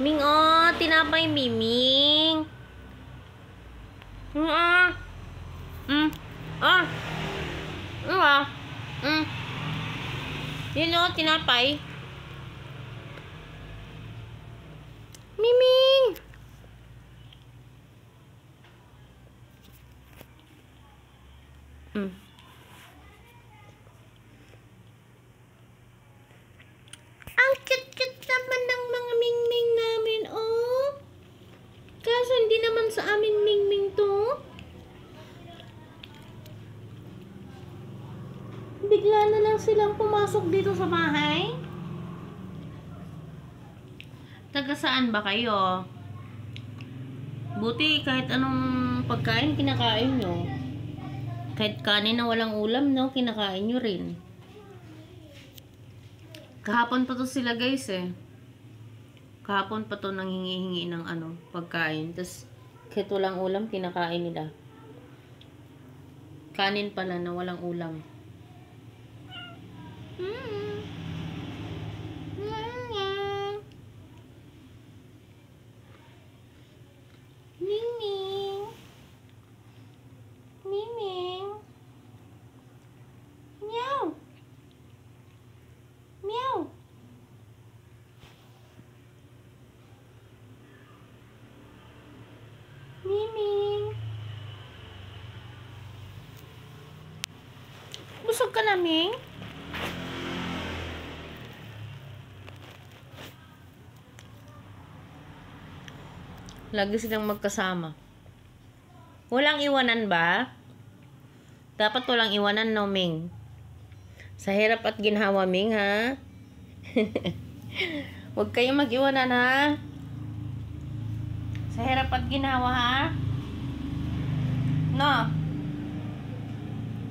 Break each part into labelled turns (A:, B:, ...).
A: Ming, oh, tinapay, Miming. Ah. Ah. Ah. Yun, oh, tinapay. Miming. Ang cute-cute naman ng mga Mingming namin, oh. Kaso hindi naman sa amin Mingming to. Bigla na lang silang pumasok dito sa bahay. Taga saan ba kayo? Buti kahit anong pagkain kinakain nyo. Kahit kanin na walang ulam, no, kinakain nyo rin. Kahapon pa to sila, guys, eh. Kahapon pa to nanghingi-hingi ng pagkain. Tapos kahit walang ulam, kinakain nila. Kanin pala na walang ulam. Miming. Miming. Meow. Meow. Miming. Busog ka na, Ming? Lagi silang magkasama. Walang iwanan ba? Dapat walang iwanan, no, Ming? Sa hirap at ginhawa, Ming, ha? Huwag kayong mag-iwanan, ha? Sa hirap at ginhawa, ha? No?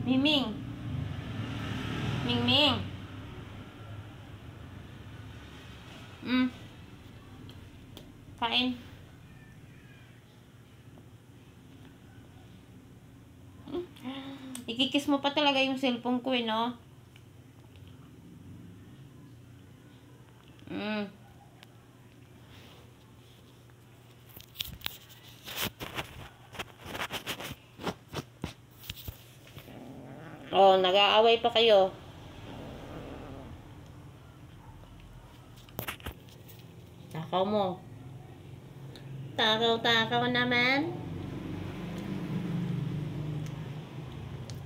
A: Miming. Mingming. Kain. Ikikis mo pa talaga yung cellphone ko, eh, no? Oh, nag-aaway pa kayo. Takaw mo. Takaw naman.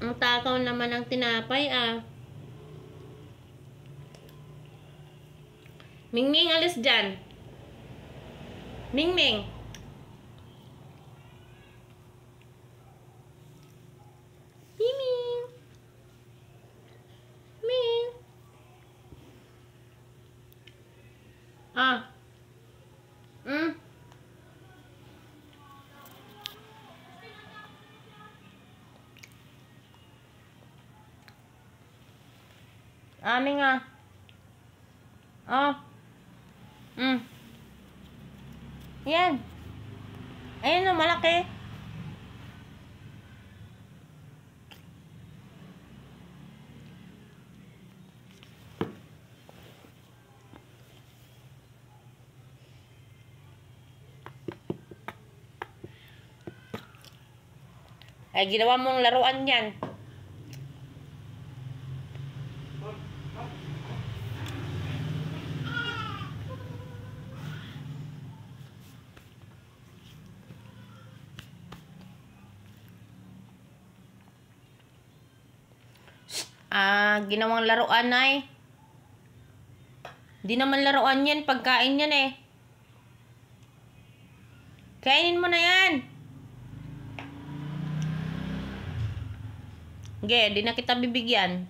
A: Ang takaw naman ng tinapay, ah. Mingming, alis dyan. Mingming. Miming. Ming. Ah. Amin nga. Oh. Yan. Ayun, oh, malaki. Ay, ginawa mong laruan yan. Ginawang laruan, ay. Di naman laruan yan, pagkain yan, eh. Kainin mo na yan. Sige, di na kita bibigyan.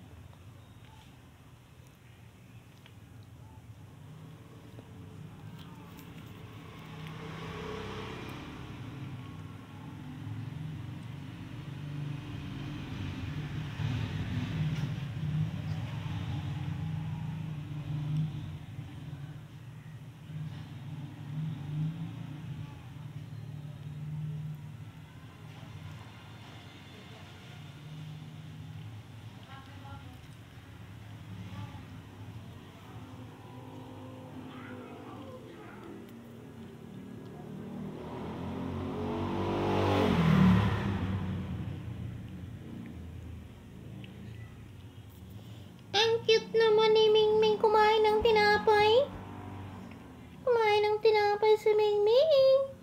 A: Ang cute naman ni Mingming kumain ng tinapay. Kumain ng tinapay si Mingming.